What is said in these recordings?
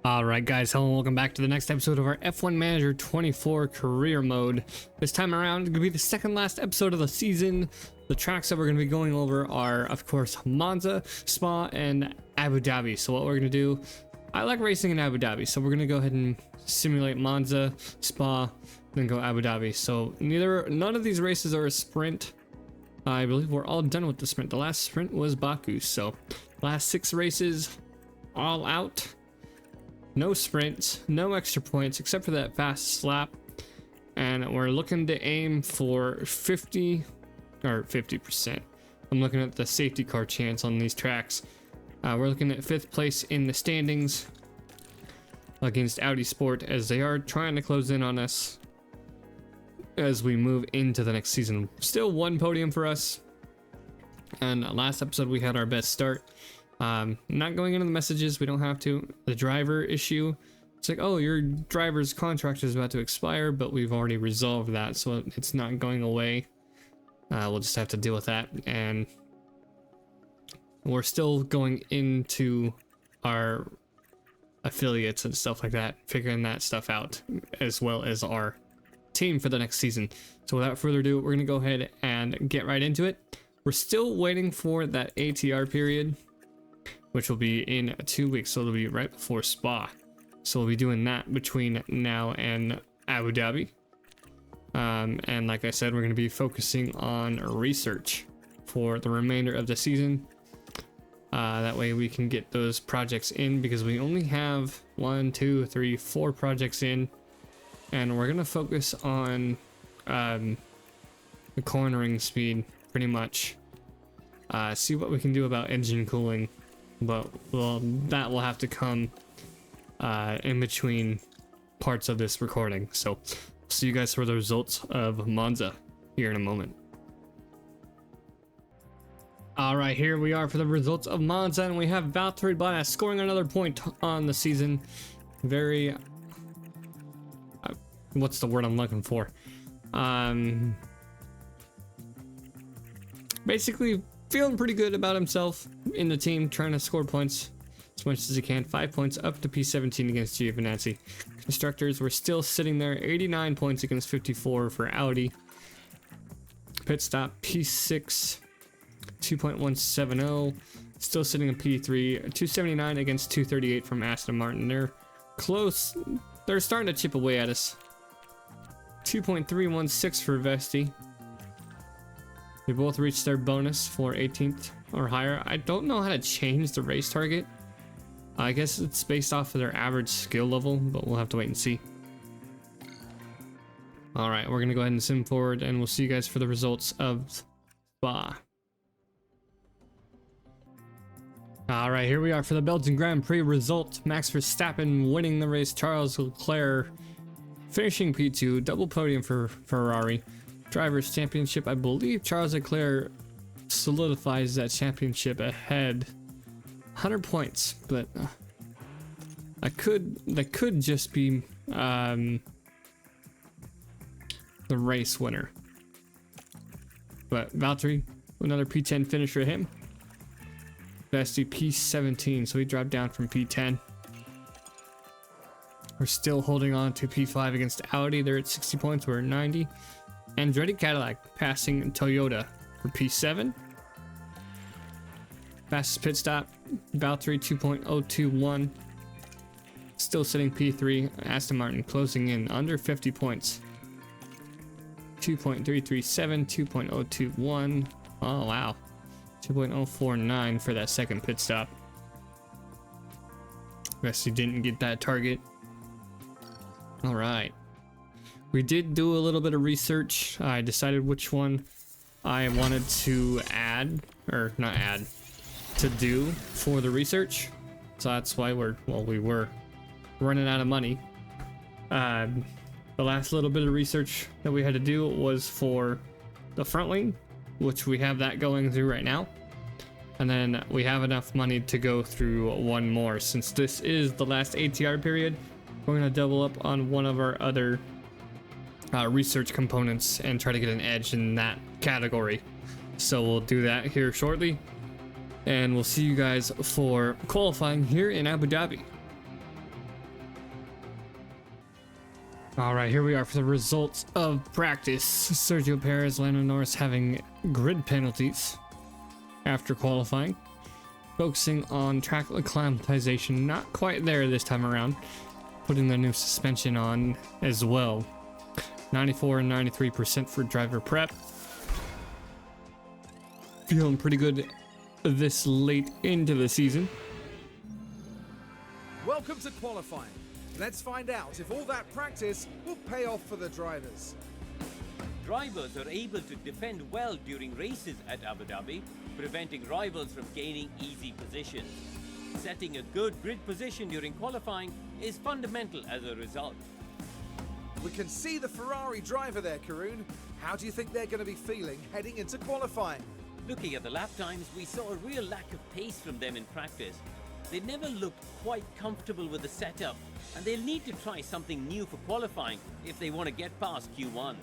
Alright guys, hello and welcome back to the next episode of our F1M24 Career mode. This time around, it's going to be the second last episode of the season. The tracks that we're going to be going over are, of course, Monza, Spa, and Abu Dhabi. So what we're going to do, I like racing in Abu Dhabi, so we're going to go ahead and simulate Monza, Spa, then go Abu Dhabi. So none of these races are a sprint. I believe we're all done with the sprint. The last sprint was Baku, so last 6 races, all out. No sprints, no extra points except for that fast slap, and we're looking to aim for 50% or 50%. I'm looking at the safety car chance on these tracks. We're looking at 5th place in the standings against Audi Sport, as they are trying to close in on us as we move into the next season. Still 1 podium for us, and last episode we had our best start. Not going into the messages, we don't have to. The driver issue, it's like, oh, your driver's contract is about to expire, but we've already resolved that, so it's not going away. We'll just have to deal with that, and we're still going into our affiliates and stuff like that, figuring that stuff out, as well as our team for the next season. So without further ado, we're gonna go ahead and get right into it. We're still waiting for that ATR period, which will be in 2 weeks, so it'll be right before Spa. So we'll be doing that between now and Abu Dhabi. And like I said, we're going to be focusing on research for the remainder of the season. That way we can get those projects in, because we only have 1, 2, 3, 4 projects in. And we're going to focus on the cornering speed, pretty much. See what we can do about engine cooling. But that will have to come in between parts of this recording. So see you guys for the results of Monza here in a moment. All right, here we are for the results of Monza, and we have Valtteri Bottas scoring another point on the season. Very what's the word I'm looking for? Basically feeling pretty good about himself in the team, trying to score points as much as he can. 5 points up to P17 against Giovinazzi. Constructors, we're still sitting there, 89 points against 54 for Audi. Pit stop, P6, 2.170. Still sitting in P3, 279 against 238 from Aston Martin. They're close. They're starting to chip away at us. 2.316 for Vesti. They both reached their bonus for 18th or higher. I don't know how to change the race target. I guess it's based off of their average skill level, but we'll have to wait and see. All right, we're gonna go ahead and sim forward, and we'll see you guys for the results of Spa. All right, here we are for the Belgian Grand Prix result. Max Verstappen winning the race. Charles Leclerc finishing P2, double podium for Ferrari. Drivers' Championship, I believe Charles Leclerc solidifies that championship ahead. 100 points, but that could just be the race winner. But Valtteri, another P10 finish for him. Vesti P17, so he dropped down from P10. We're still holding on to P5 against Audi. They're at 60 points, we're at 90. Andretti Cadillac passing Toyota for P7. Fastest pit stop, Valtteri 2.021. Still sitting P3. Aston Martin closing in under 50 points. 2.337, 2.021. Oh wow. 2.049 for that second pit stop. Guess he didn't get that target. All right. We did do a little bit of research. I decided which one I wanted to add, or not add, to do for the research. So that's why we were running out of money. The last little bit of research that we had to do was for the front wing, which we have that going through right now. And then we have enough money to go through one more. Since this is the last ATR period, we're gonna double up on one of our other research components and try to get an edge in that category. So we'll do that here shortly, and we'll see you guys for qualifying here in Abu Dhabi. All right, here we are for the results of practice. Sergio Perez, Lando Norris having grid penalties after qualifying. Focusing on track acclimatization, not quite there this time around. Putting the new suspension on as well. 94 and 93% for driver prep. Feeling pretty good this late into the season. Welcome to qualifying. Let's find out if all that practice will pay off for the drivers. Drivers are able to defend well during races at Abu Dhabi, preventing rivals from gaining easy positions. Setting a good grid position during qualifying is fundamental as a result. We can see the Ferrari driver there, Karun. How do you think they're going to be feeling heading into qualifying? Looking at the lap times, we saw a real lack of pace from them in practice. They never looked quite comfortable with the setup, and they'll need to try something new for qualifying if they want to get past Q1.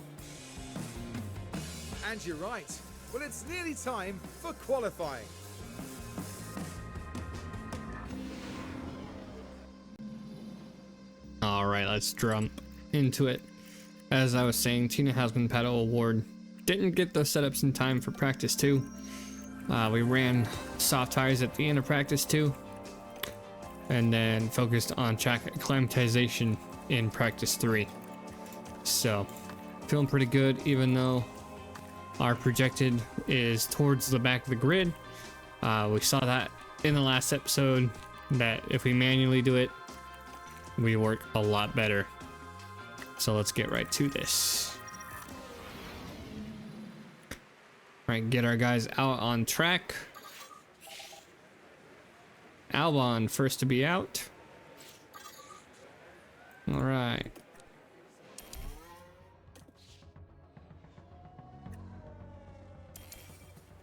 And you're right. Well, it's nearly time for qualifying. All right, let's jump into it. As I was saying, Tina Hausman Paddle Award didn't get the setups in time for practice 2. We ran soft tires at the end of practice 2, and then focused on track acclimatization in practice 3. So, feeling pretty good, even though our projected is towards the back of the grid. We saw that in the last episode, that if we manually do it, we work a lot better. So let's get right to this. All right, get our guys out on track. Albon first to be out. All right.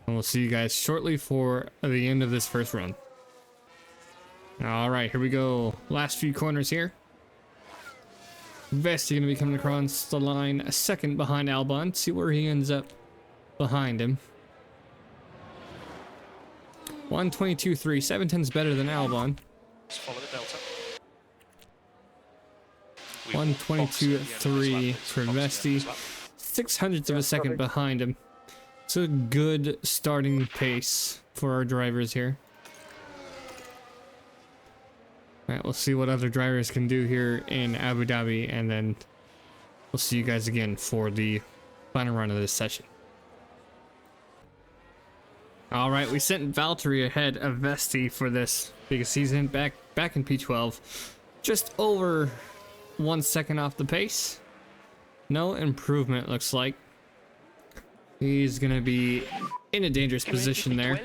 And we'll see you guys shortly for the end of this first run. All right, here we go. Last few corners here. Vesti going to be coming across the line a second behind Albon. See where he ends up behind him. 122.3. 710's better than Albon. Follow the delta. 122.3 for Vesti. 600ths of a second behind him. It's a good starting pace for our drivers here. Alright, we'll see what other drivers can do here in Abu Dhabi, and then we'll see you guys again for the final run of this session. Alright, we sent Valtteri ahead of Vesti for this biggest season back in P12. Just over 1 second off the pace. No improvement, looks like. He's gonna be in a dangerous position there.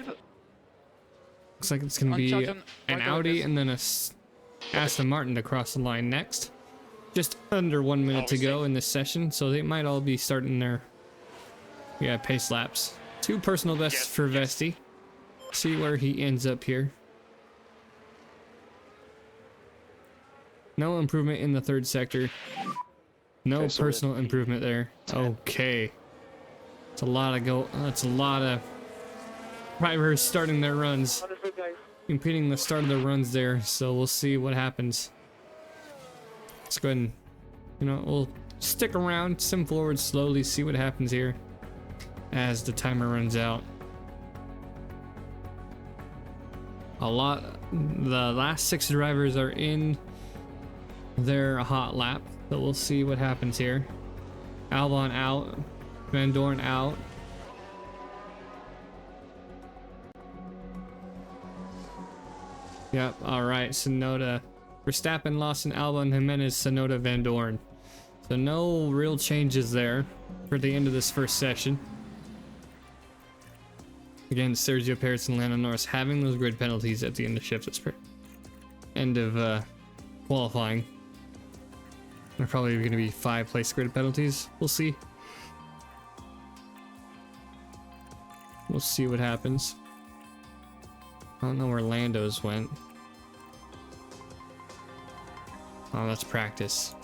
Looks like it's gonna be an Audi and then a Aston Martin to cross the line next. Just under 1 minute to go in this session, so they might all be starting their pace laps. 2 personal bests for Vesti. See where he ends up here. No improvement in the third sector. No personal improvement there. Okay. It's a lot of drivers starting their runs. Impeding the start of the runs there, so we'll see what happens. Let's go ahead and, we'll stick around, sim forward slowly, see what happens here as the timer runs out. The last 6 drivers are in their hot lap, so we'll see what happens here. Albon out, Van Dorn out. Yep, alright, Sonoda. Verstappen, Lawson, Albon, Jimenez, Sonoda, Van Dorn. So no real changes there for the end of this first session. Again, Sergio Perez and Lando Norris having those grid penalties at the end of qualifying. They're probably going to be 5 place grid penalties. We'll see. We'll see what happens. I don't know where Lando's went. Oh, that's practice.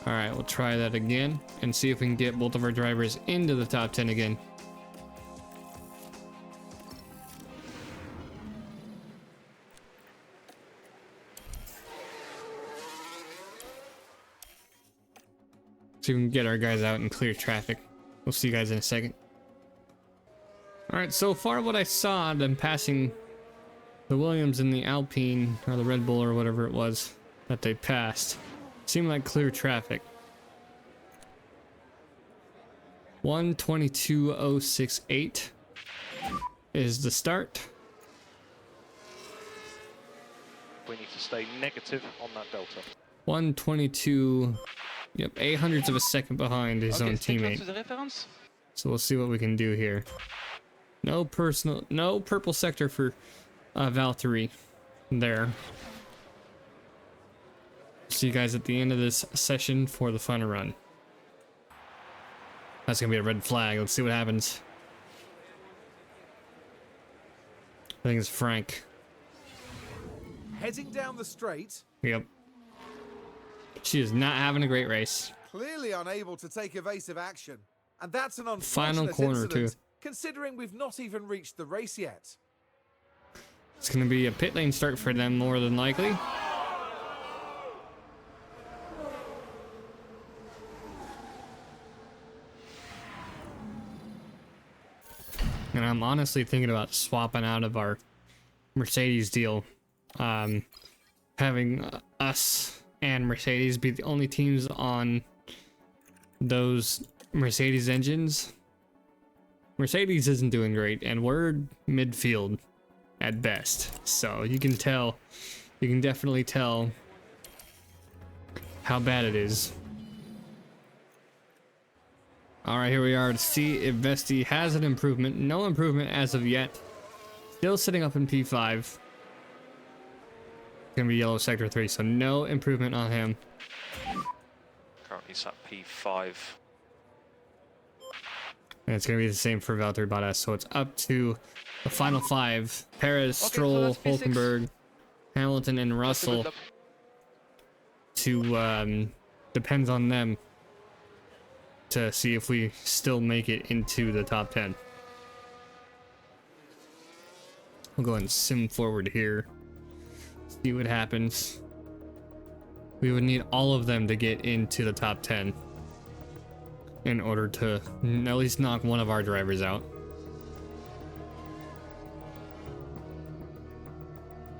Alright, we'll try that again and see if we can get both of our drivers into the top 10 again. See if we can get our guys out and clear traffic. We'll see you guys in a second. Alright, so far what I saw them passing the Williams and the Alpine, or the Red Bull or whatever it was that they passed, seemed like clear traffic. 1:22.068 is the start. We need to stay negative on that delta. 1:22, yep, 800ths of a second behind his own teammate. So we'll see what we can do here. No purple sector for Valtteri there. See you guys at the end of this session for the final run. That's gonna be a red flag. Let's see what happens. I think it's Frank. Heading down the straight. Yep. She is not having a great race. Clearly unable to take evasive action. And that's an Final unfortunate corner incident, too. considering we've not even reached the race yet. It's gonna be a pit lane start for them more than likely. And I'm honestly thinking about swapping out of our Mercedes deal. Having us and Mercedes be the only teams on those Mercedes engines. Mercedes isn't doing great, and we're midfield at best. So you can definitely tell how bad it is. Alright, here we are to see if Vesti has an improvement. No improvement as of yet. Still sitting up in P5. Gonna be yellow sector 3, so no improvement on him. Currently sat P5. And it's gonna be the same for Valtteri Bottas, so it's up to the final 5. Perez, Stroll, Hulkenberg, Hamilton, and Russell. To depends on them to see if we still make it into the top 10. We'll go ahead and sim forward here. See what happens. We would need all of them to get into the top 10 in order to at least knock one of our drivers out.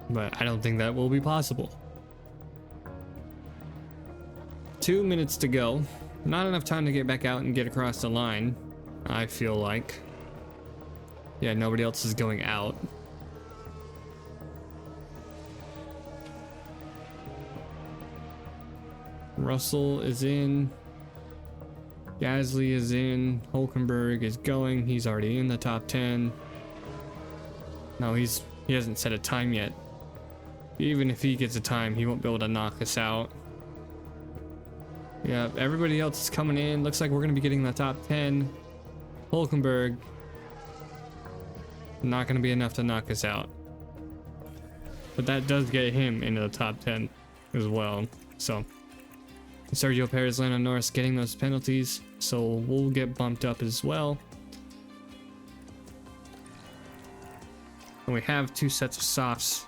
But I don't think that will be possible. 2 minutes to go. Not enough time to get back out and get across the line, I feel like. Yeah, nobody else is going out. Russell is in. Gasly is in. Hulkenberg is going. He's already in the top 10. No, he hasn't set a time yet. Even if he gets a time, he won't be able to knock us out. Yeah, everybody else is coming in. Looks like we're going to be getting the top 10. Hulkenberg. Not going to be enough to knock us out. But that does get him into the top 10 as well. So, Sergio Perez, Lando Norris getting those penalties. So we'll get bumped up as well. And we have 2 sets of softs.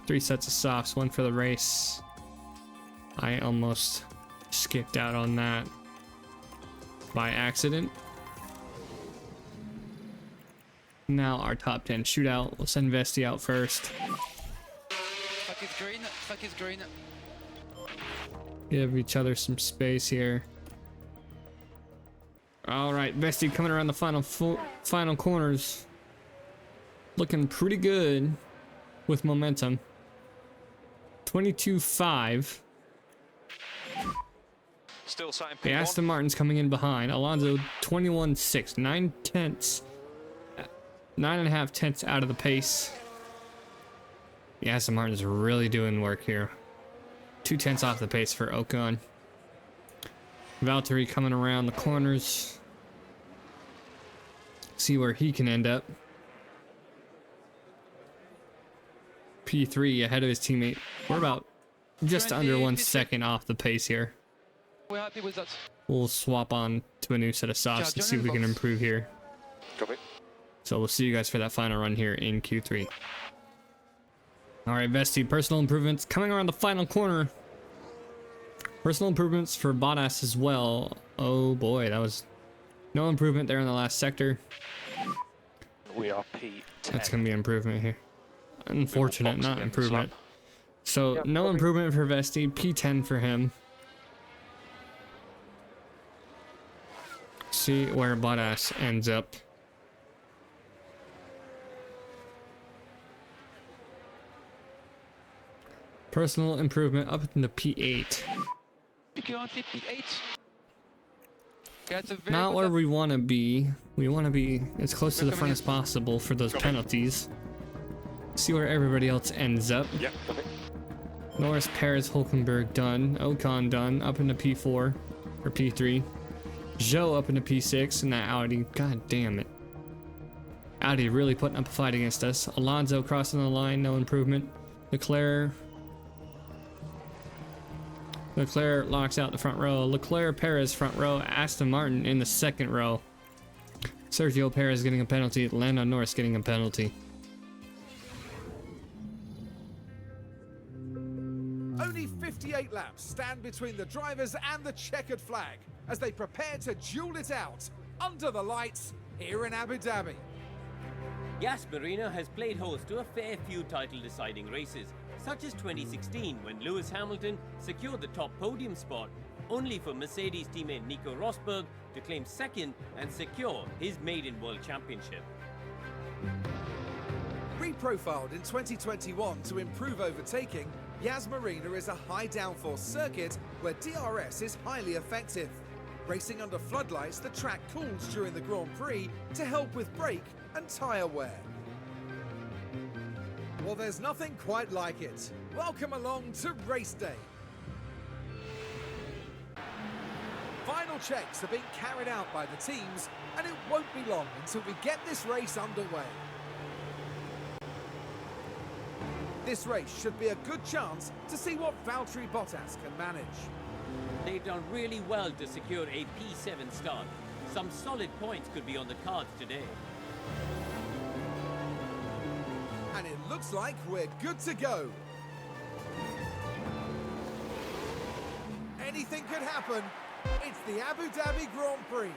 3 sets of softs, 1 for the race. I almost skipped out on that by accident. Now our top 10 shootout. We'll send Vesti out first. Fuck is green, fuck is green. Give each other some space here. Alright, Vesti coming around the final corners. Looking pretty good with momentum. 22.5. Still sat in P1. The Aston Martin's coming in behind. Alonso 21.6. 9.5 tenths out of the pace. The Aston Martin's really doing work here. 2 tenths off the pace for Ocon. Valtteri coming around the corners. See where he can end up. P3 ahead of his teammate. We're about just under 1 second off the pace here. We're happy with that. We'll swap on to a new set of softs and see if we can improve here. Copy. So we'll see you guys for that final run here in Q3. All right, Vesti, personal improvements coming around the final corner. Personal improvements for Bottas as well. Oh boy, that was no improvement there in the last sector. We are P10. That's gonna be an improvement here. Unfortunate, box not again, improvement. Slap. So no improvement for Vesti. P10 for him. See where Bottas ends up. Personal improvement up into P8. Currently P8. Okay, that's a very Not good where lap. we want to be. We want to be as close to the front as possible for those penalties. See where everybody else ends up. Yep, copy. Norris, Perez, Hulkenberg done. Ocon done. Up into P4 or P3. Zhou up into P6 and that Audi. God damn it. Audi really putting up a fight against us. Alonso crossing the line. No improvement. Leclerc locks out the front row. Leclerc, Perez front row. Aston Martin in the second row. Sergio Perez getting a penalty. Lando Norris getting a penalty. Only 58 laps stand between the drivers and the checkered flag as they prepare to duel it out under the lights here in Abu Dhabi. Yas Marina has played host to a fair few title-deciding races, such as 2016 when Lewis Hamilton secured the top podium spot, only for Mercedes teammate Nico Rosberg to claim second and secure his maiden World Championship. Reprofiled in 2021 to improve overtaking, Yas Marina is a high downforce circuit where DRS is highly effective. Racing under floodlights, the track cools during the Grand Prix to help with brake and tyre wear. Well, there's nothing quite like it. Welcome along to race day. Final checks are being carried out by the teams, and it won't be long until we get this race underway. This race should be a good chance to see what Valtteri Bottas can manage. They've done really well to secure a P7 start. Some solid points could be on the cards today. And it looks like we're good to go. Anything could happen. It's the Abu Dhabi Grand Prix.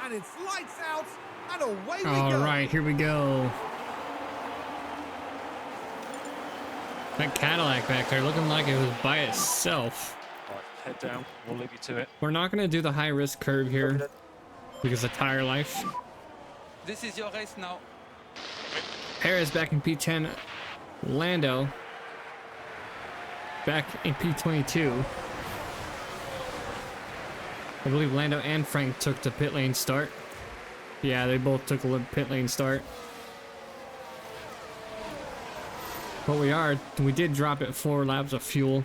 And it's lights out, and away we go. All right, here we go. That Cadillac back there looking like it was by itself. Right, head down. We'll leave you to it. We're not going to do the high risk curve here because of tire life. This is your race now. Perez back in P10. Lando back in P22. I believe Lando and Frank took the pit lane start. Yeah, they both took a pit lane start. But we did drop it 4 laps of fuel.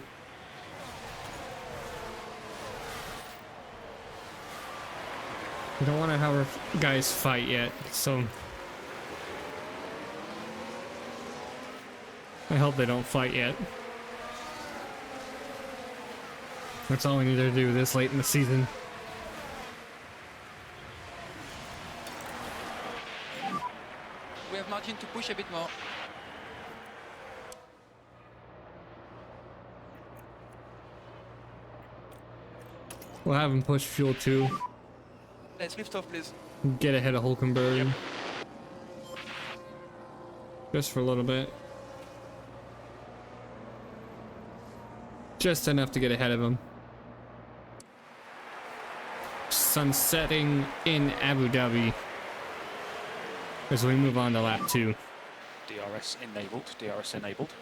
We don't want to have our guys fight yet, so I hope they don't fight yet. That's all we need to do this late in the season. We have margin to push a bit more. We'll have him push fuel too. Let's lift off, please. Get ahead of Hulkenberg. Just for a little bit. Just enough to get ahead of him. Sun setting in Abu Dhabi as we move on to lap 2. DRS enabled. DRS enabled.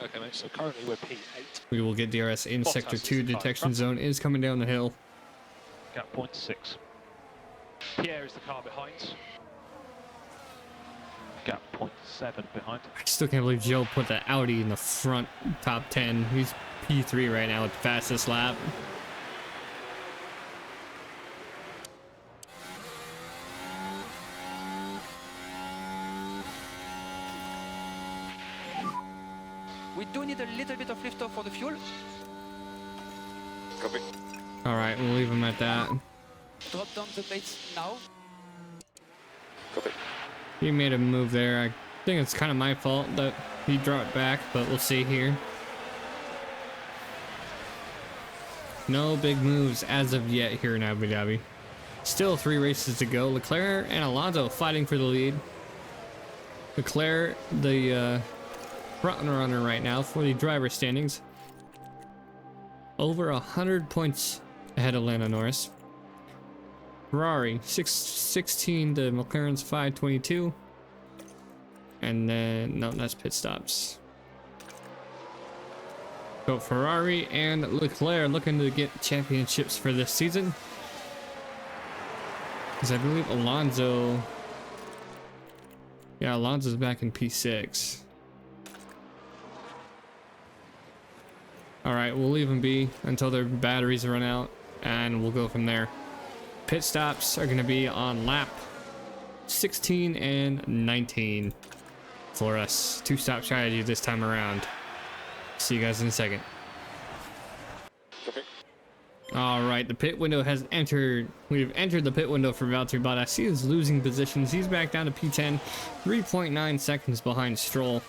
Okay, mate. So currently we're P8. We will get DRS in Bottas Sector is 2. the car in Detection front. zone is coming down the hill. Gap point 6. Pierre is the car behind. Gap point 7 behind. I still can't believe Joe put the Audi in the front top 10. He's P3 right now with the fastest lap. We do need a little bit of lift off for the fuel. Copy. All right, we'll leave him at that. Drop down the plates now. Copy. He made a move there. I think it's kind of my fault that He dropped back, but we'll see here. No big moves as of yet here in Abu Dhabi. Still 3 races to go. Leclerc and Alonso fighting for the lead. Leclerc, the front runner right now for the driver standings. Over 100 points ahead of Lando Norris. Ferrari 616 to McLaren's 522. And then, no, that's pit stops. So Ferrari and Leclerc looking to get championships for this season. Because I believe Alonso... Yeah, Alonso's back in P6. Alright, we'll leave them be until their batteries run out. And we'll go from there. Pit stops are going to be on lap 16 and 19 for us. 2-stop strategy this time around. See you guys in a second. All right, the pit window has entered. We've entered the pit window for Valtteri Bottas. He is losing positions. He's back down to P10, 3.9 seconds behind Stroll.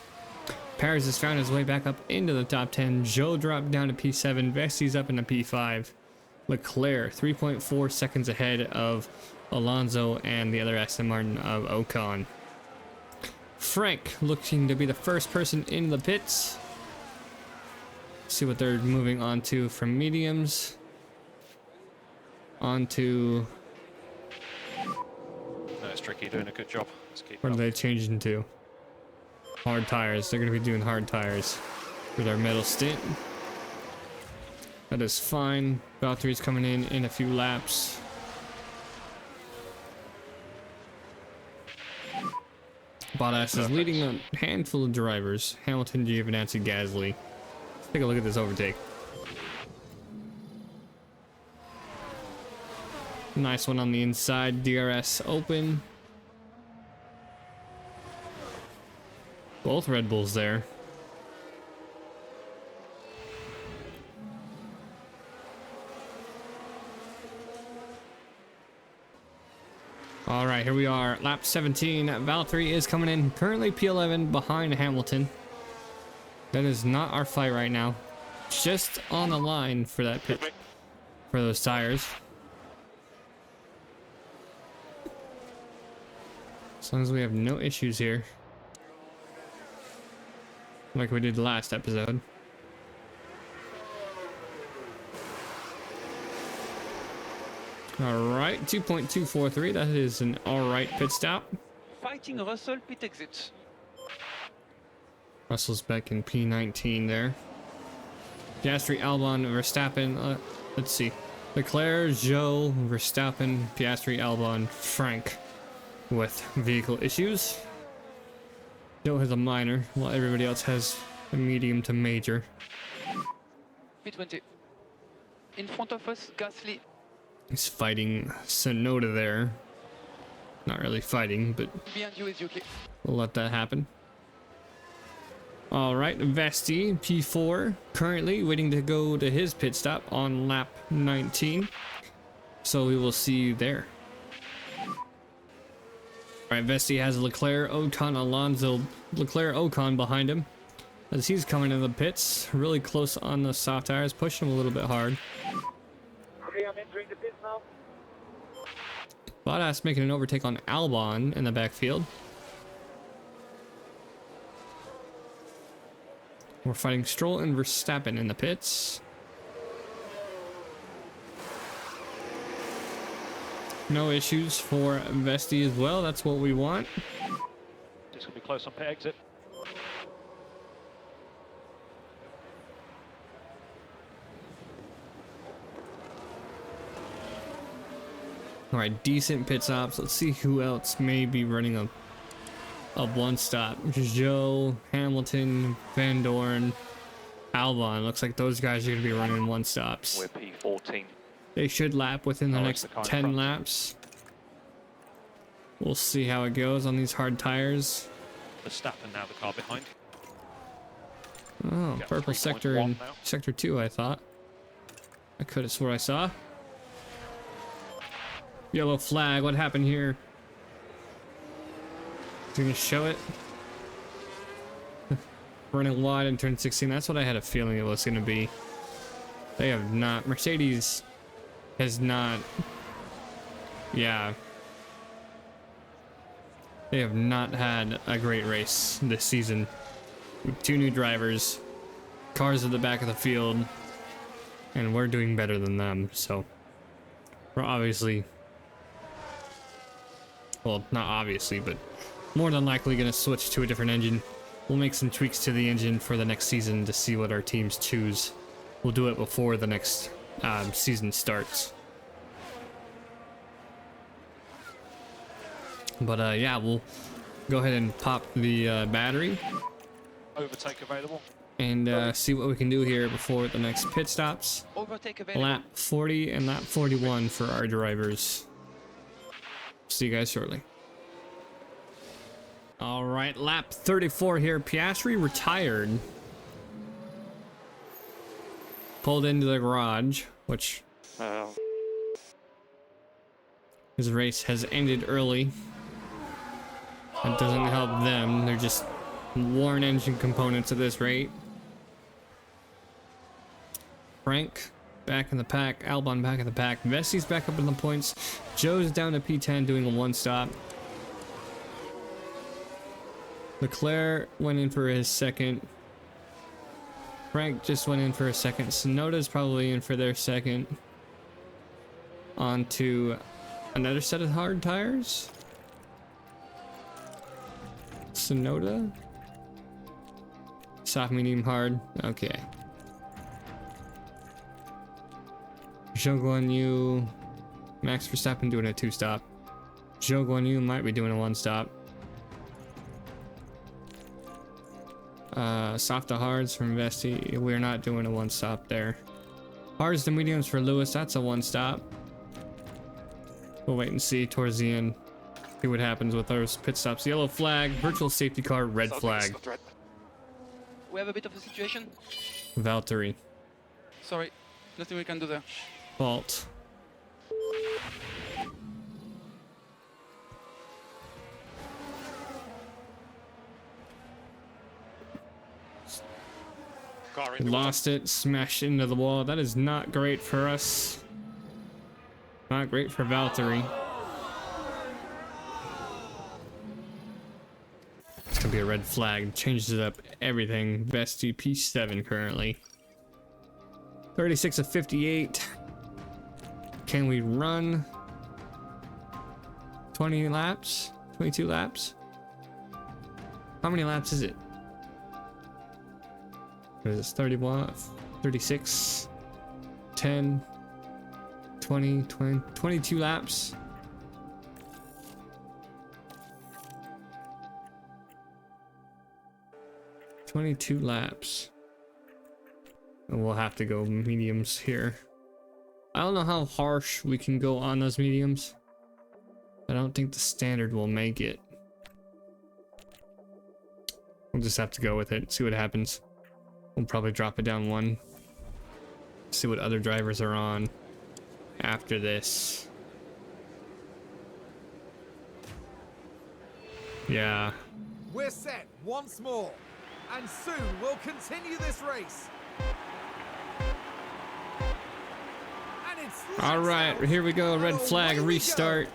Perez has found his way back up into the top 10. Zhou dropped down to P7. Vesti's up into P5. Leclerc, 3.4 seconds ahead of Alonso and the other Aston Martin of Ocon. Frank looking to be the first person in the pits. See what they're moving on to from mediums onto. That's tricky, doing a good job. Let's keep What it are up. they changing to? Hard tires. They're going to be doing hard tires for their middle stint. That is fine. Valtteri's coming in a few laps. Bottas is leading a handful of drivers. Hamilton, Giovinazzi, Gasly. Let's take a look at this overtake. Nice one on the inside. DRS open. Both Red Bulls there. All right, here we are. Lap 17. Valtteri is coming in. Currently P11 behind Hamilton. That is not our fight right now. Just on the line for that pit. For those tires. As long as we have no issues here. Like we did last episode. Alright, 2.243. That is an alright pit stop. Fighting Russell, pit exit. Russell's back in P19 there. Piastri, Albon, Verstappen. Let's see. Leclerc, Zhou, Verstappen, Piastri, Albon, Frank with vehicle issues. Zhou has a minor, while everybody else has a medium to major. P20. In front of us, Gasly. He's fighting Sonoda there. Not really fighting, but Behind you is Yuki. we'll let that happen. Alright, Vesti, P4, currently waiting to go to his pit stop on lap 19. So we will see you there. Alright, Vesti has Leclerc, Ocon, Alonso, Leclerc, Ocon behind him. As he's coming in the pits, really close on the soft tires, pushing him a little bit hard. Okay, I'm entering the pits now. Bottas making an overtake on Albon in the backfield. We're fighting Stroll and Verstappen in the pits. No issues for Vesti as well. That's what we want. Just gonna be close on pit exit. All right, decent pit stops. Let's see who else may be running a one stop. Zhou, Hamilton, Van Dorn, Albon. Looks like those guys are going to be running one stops. We're P14. They should lap within the Oh, next it's the car in 10 front. laps. We'll see how it goes on these hard tires. Verstappen now the car behind. Oh, Got purple 3.1 sector in now. sector 2, I thought. I could have swore I saw. Yellow flag, what happened here? Is he gonna show it? running wide in turn 16. That's what I had a feeling it was going to be. They have not. Mercedes has not. Yeah. They have not had a great race this season. With 2 new drivers, cars at the back of the field, and we're doing better than them. So we're obviously, well, not obviously, but more than likely going to switch to a different engine. We'll make some tweaks to the engine for the next season to see what our teams choose. We'll do it before the next season starts. But yeah, we'll go ahead and pop the battery. Overtake available. And see what we can do here before the next pit stops. Overtake available. Lap 40 and lap 41 for our drivers. See you guys shortly. All right, lap 34 here. Piastri retired. Pulled into the garage, which his race has ended early. That doesn't help them. They're just worn engine components at this rate. Frank back in the pack. Albon back in the pack. Vesti's back up in the points. Joe's down to P10 doing a 1-stop. Leclerc went in for his second. Frank just went in for a second. Sonoda's probably in for their second. On to another set of hard tires. Sonoda. Soft, medium, hard. Okay. Zhou Guan Yu. Max Verstappen doing a 2-stop. Zhou Guan Yu might be doing a 1-stop. Soft to hards from Vesti. We're not doing a 1-stop there. Hards to mediums for Lewis. That's a 1-stop. We'll wait and see towards the end. See what happens with those pit stops. Yellow flag, virtual safety car, red flag. We have a bit of a situation. Valtteri. Sorry, nothing we can do there. Fault. Lost it, smashed into the wall. That is not great for us. Not great for Valtteri. It's gonna be a red flag. Changes up everything. Vesti P7 currently. 36 of 58. Can we run 20 laps? 22 laps? How many laps is it? It's 31, 36, 10, 20, 22 laps. $22 laps. And we'll have to go mediums here. I don't know how harsh we can go on those mediums. I don't think the standard will make it. We'll just have to go with it, see what happens. We'll probably drop it down 1. See what other drivers are on after this. Yeah. We're set once more, and soon we'll continue this race. And it's All right, here we go. Red flag, restart.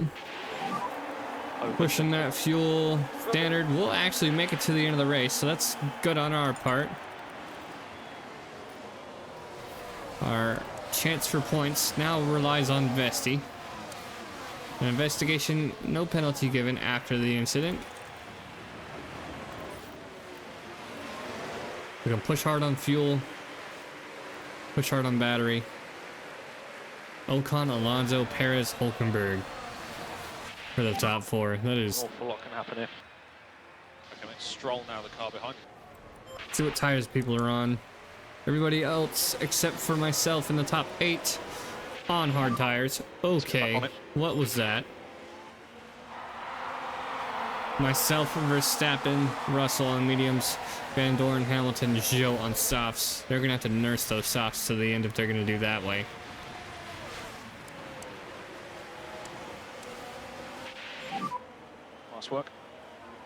Pushing that fuel standard. We'll actually make it to the end of the race, so that's good on our part. Our chance for points now relies on Vesti. An investigation, no penalty given after the incident. We can push hard on fuel, push hard on battery. Ocon, Alonso, Perez, Hulkenberg for the top 4. That is. An awful lot can happen here. Okay, Stroll now, the car behind. See what tires people are on. Everybody else except for myself in the top 8 on hard tires. Okay, what was that? Myself, Verstappen, Russell on mediums, Van Dorn, Hamilton, Zhou on softs. They're gonna have to nurse those softs to the end if they're gonna do that way. Nice work.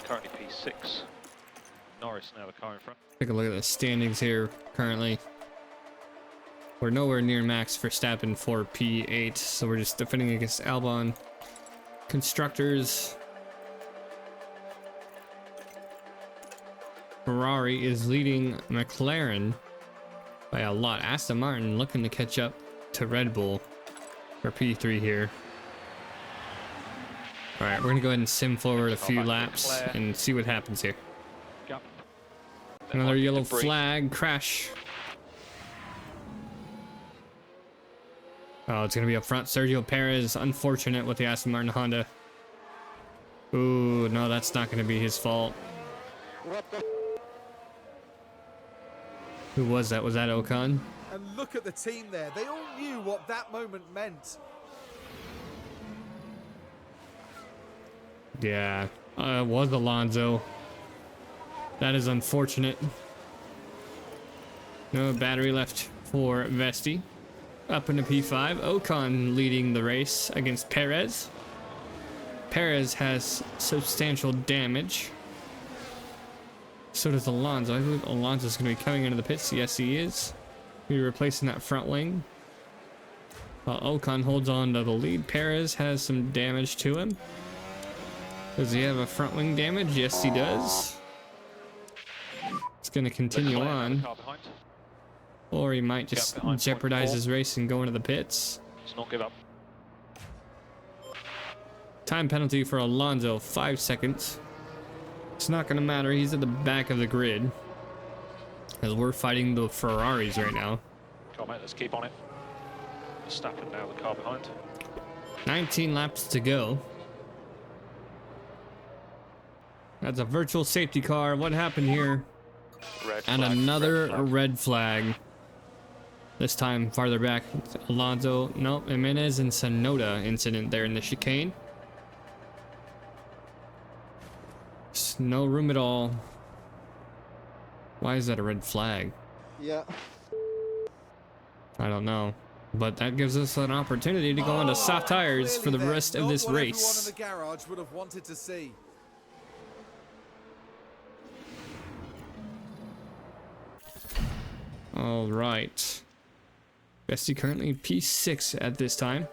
Currently P6. Norris now, the car in front. Take a look at the standings here currently. We're nowhere near Max Verstappen for P8, so we're just defending against Albon. Constructors. Ferrari is leading McLaren by a lot. Aston Martin looking to catch up to Red Bull for P3 here. All right, we're gonna go ahead and sim forward a few laps and see what happens here. Yep. Another yellow flag crash. Oh, it's gonna be up front. Sergio Perez, unfortunate with the Aston Martin Honda. Ooh, no, that's not gonna be his fault. Who was that? Was that Ocon? And look at the team there. They all knew what that moment meant. Yeah, it was Alonso. That is unfortunate. No battery left for Vesti. Up into P5. Ocon leading the race against Perez. Perez has substantial damage. So does Alonso. I believe Alonso's going to be coming into the pits. Yes, he is. He'll be replacing that front wing. While Ocon holds on to the lead. Perez has some damage to him. Does he have a front wing damage? Yes, he does. It's going to continue on. Or he might just jeopardize his race and go into the pits. Let's not give up. Time penalty for Alonso, 5 seconds. It's not going to matter. He's at the back of the grid. As we're fighting the Ferraris right now. Come on, let's keep on it. Verstappen now, the car behind. 19 laps to go. That's a virtual safety car. What happened here? Red And flag, another red flag. This time farther back. Alonso. Nope. Jimenez and Sonoda incident there in the chicane. There's no room at all. Why is that a red flag? Yeah. I don't know. But that gives us an opportunity to go onto soft tires for the rest of this race. Not what everyone in the garage would have wanted to see. All right. Vesti currently P6 at this time.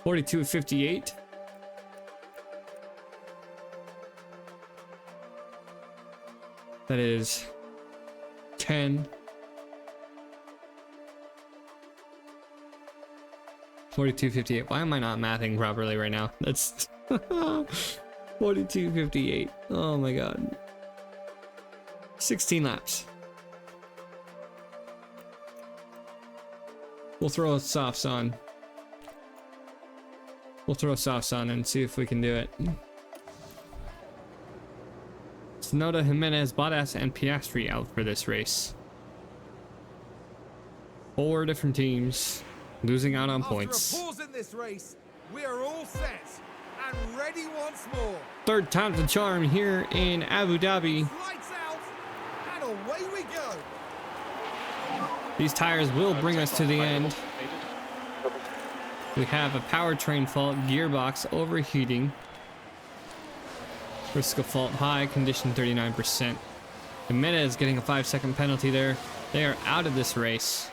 42.58. That is 10. 42.58. Why am I not mathing properly right now? That's 42.58. Oh my god. 16 laps. We'll throw softs on. We'll throw softs on and see if we can do it. Sonoda, Jimenez, Bottas, and Piastri out for this race. 4 different teams losing out on points. After a pause in this race, we are all set and ready once more. Third time to charm here in Abu Dhabi. Lights out, and away we go. These tires will bring us to the end. We have a powertrain fault, gearbox overheating. Risk of fault high, condition 39%. Jimenez getting a 5-second penalty there. They are out of this race.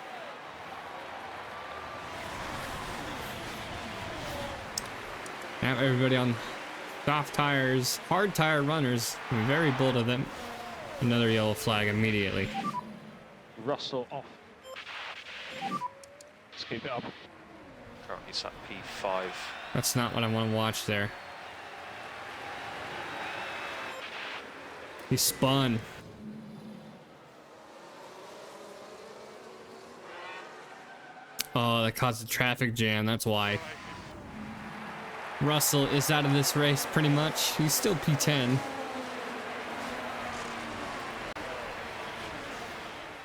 Now everybody on soft tires, hard tire runners, very bold of them. Another yellow flag immediately. Russell off. Let's keep it up. Currently sat P5. That's not what I want to watch there. He spun. Oh, that caused a traffic jam. That's why. Russell is out of this race pretty much. He's still P10.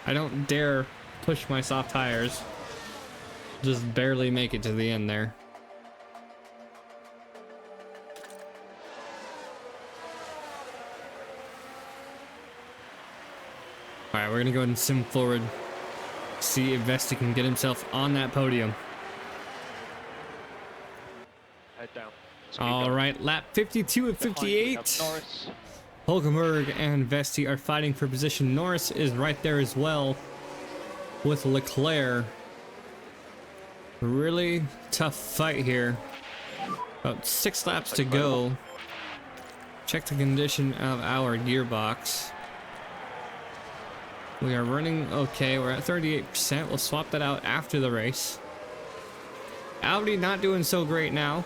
I don't dare push my soft tires. Just barely make it to the end there. All right, we're gonna go ahead and sim forward. See if Vesti can get himself on that podium. Head down. All right, lap 52 of 58. Hulkenberg and Vesti are fighting for position. Norris is right there as well with Leclerc. Really tough fight here. About 6 laps to go. Check the condition of our gearbox. We are running okay. We're at 38%. We'll swap that out after the race. Audi not doing so great now.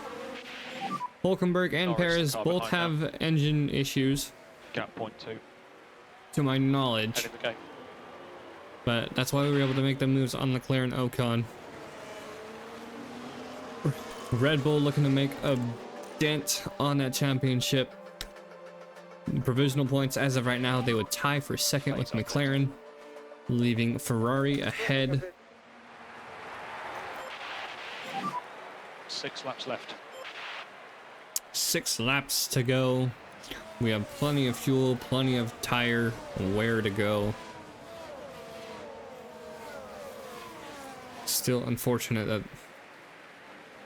Hulkenberg and Perez both have engine issues. Gap 0.2. To my knowledge. Head of the game. But that's why we were able to make the moves on Leclerc and Ocon. Red Bull looking to make a dent on that championship. Provisional points as of right now, they would tie for second with McLaren, leaving Ferrari ahead. 6 laps left. 6 laps to go. We have plenty of fuel, plenty of tire, where to go. Still unfortunate that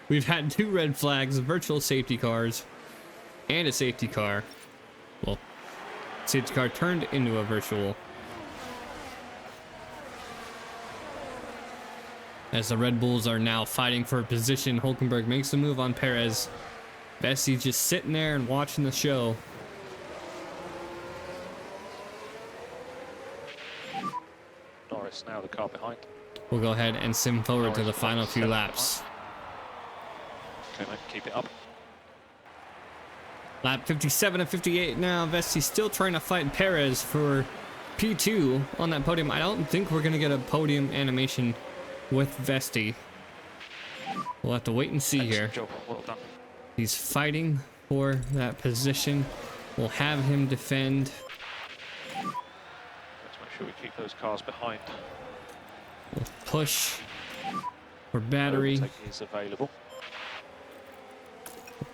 we've had 2 red flags, virtual safety cars, and a safety car. Well, safety car turned into a virtual. As the Red Bulls are now fighting for a position, Hulkenberg makes a move on Perez. Vesti's just sitting there and watching the show. Norris now the car behind. We'll go ahead and sim forward to the final few laps. Okay, mate, keep it up. Lap 57 and 58 now. Vesti's still trying to fight Perez for P2 on that podium. I don't think we're going to get a podium animation with Vesti. We'll have to wait and see here. Job. Well done. He's fighting for that position. We'll have him defend. Let's make sure we keep those cars behind. We'll push for battery. Overtaking is available.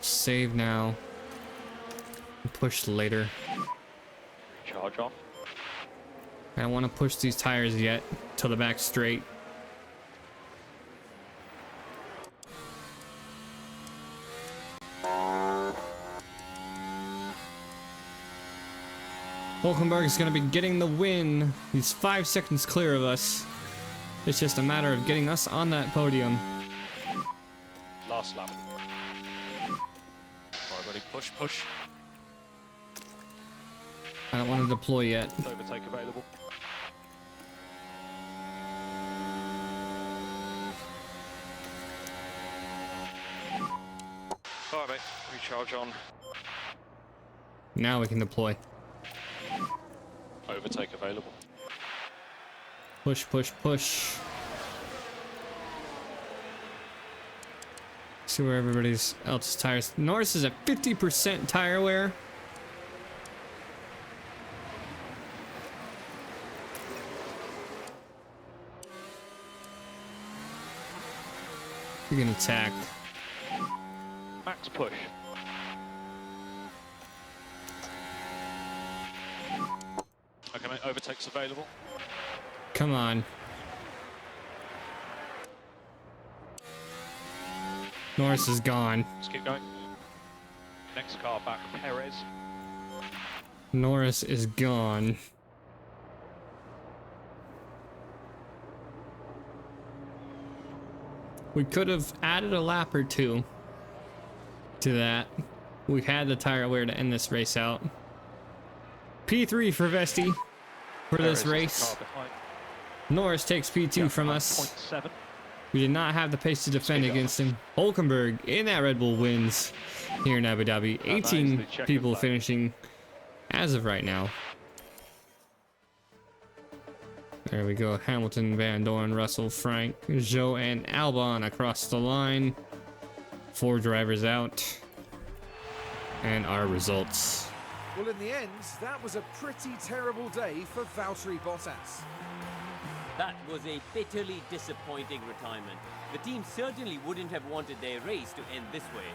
Save now. Push later. Charge on. I don't want to push these tires yet till the back straight. Hulkenberg is going to be getting the win. He's 5 seconds clear of us. It's just a matter of getting us on that podium. Last lap. Alright, ready, push, push. I don't want to deploy yet. Overtake available. Alright, mate, recharge on. Now we can deploy. Overtake available. Push, push, push. See where everybody's else's tires. Norris is at 50% tire wear. You can attack. Max push. Okay, mate, overtake's available. Come on. Norris is gone. Let's keep going. Next car back, Perez. Norris is gone. We could have added a lap or two to that. We had the tire wear to end this race out. P3 for Vesti for Perez this race. is the car behind. Norris takes P2 from us. 0.7. We did not have the pace to defend against him. Hulkenberg in that Red Bull wins here in Abu Dhabi. 18 people finishing as of right now. There we go. Hamilton, Van Dorn, Russell, Frank, Zhou, and Albon across the line. 4 drivers out. And our results. Well, in the end, that was a pretty terrible day for Valtteri Bottas. That was a bitterly disappointing retirement. The team certainly wouldn't have wanted their race to end this way.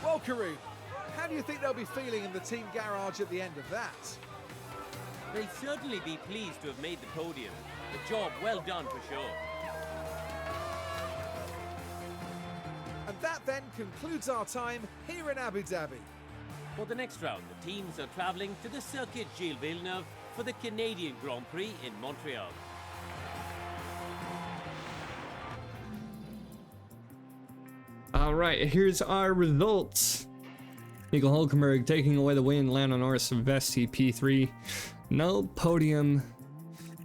Well, Karun, how do you think they'll be feeling in the team garage at the end of that? They'll certainly be pleased to have made the podium. The job well done for sure. And that then concludes our time here in Abu Dhabi. For the next round, the teams are traveling to the Circuit Gilles Villeneuve for the Canadian Grand Prix in Montreal. All right, here's our results. Nico Hulkenberg taking away the win. Lando Norris of P3. No podium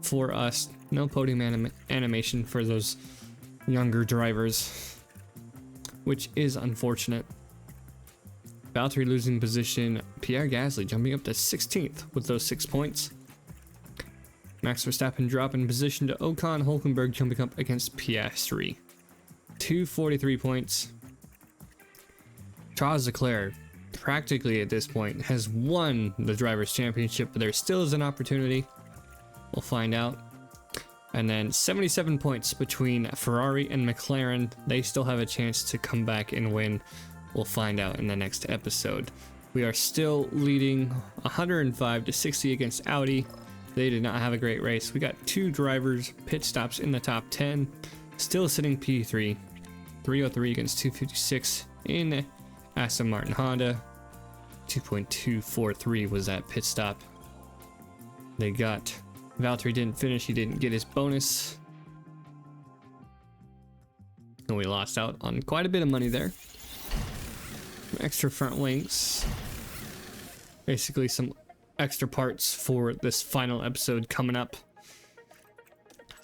for us. No podium animation for those younger drivers, which is unfortunate. Valtteri losing position. Pierre Gasly jumping up to 16th with those 6 points. Max Verstappen dropping position to Ocon. Hulkenberg jumping up against Piastri. 243 points. Charles Leclerc, practically at this point, has won the Drivers' Championship, but there still is an opportunity. We'll find out. And then 77 points between Ferrari and McLaren. They still have a chance to come back and win. We'll find out in the next episode. We are still leading 105 to 60 against Audi. They did not have a great race. We got 2 drivers pit stops in the top 10. Still sitting P3. 303 against 256 in Aston Martin Honda. 2.243 was that pit stop. They got Valtteri didn't finish. He didn't get his bonus. And we lost out on quite a bit of money there. Some extra front wings. Basically some extra parts for this final episode coming up.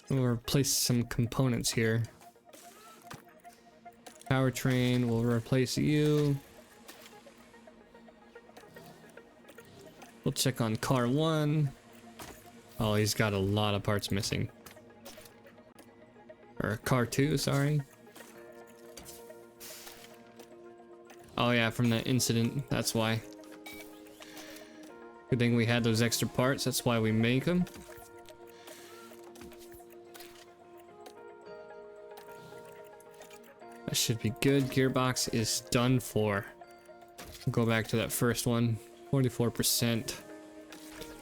We'll replace some components here. Powertrain, we'll replace you. We'll check on car 1. Oh, he's got a lot of parts missing. Or car 2, sorry. Oh yeah, from that incident, that's why. Good thing we had those extra parts, that's why we make them. That should be good. Gearbox is done for. We'll go back to that first one. 44%.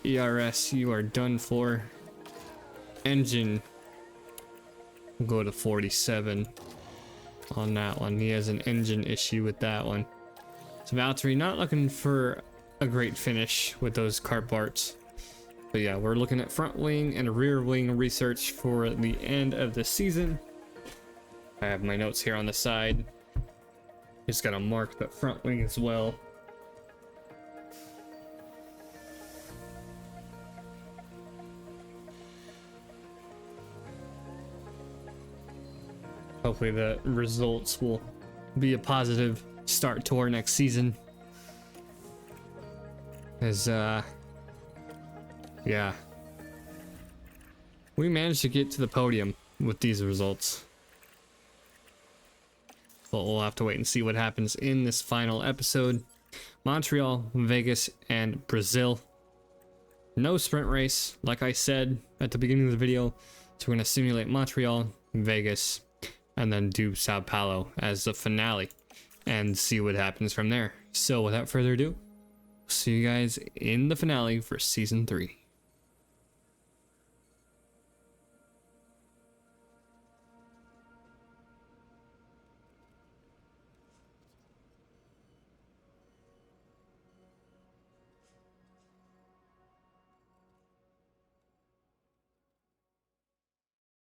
ERS, you are done for. Engine, we'll go to 47 on that one. He has an engine issue with that one. So Valtteri not looking for a great finish with those car parts. But yeah, we're looking at front wing and rear wing research for the end of the season. I have my notes here on the side. Just gotta mark the front wing as well. Hopefully the results will be a positive start to our next season. As yeah, we managed to get to the podium with these results. But we'll have to wait and see what happens in this final episode. Montreal, Vegas, and Brazil. No sprint race, like I said at the beginning of the video. So we're going to simulate Montreal, Vegas, and then do Sao Paulo as the finale and see what happens from there. So without further ado, see you guys in the finale for season 3.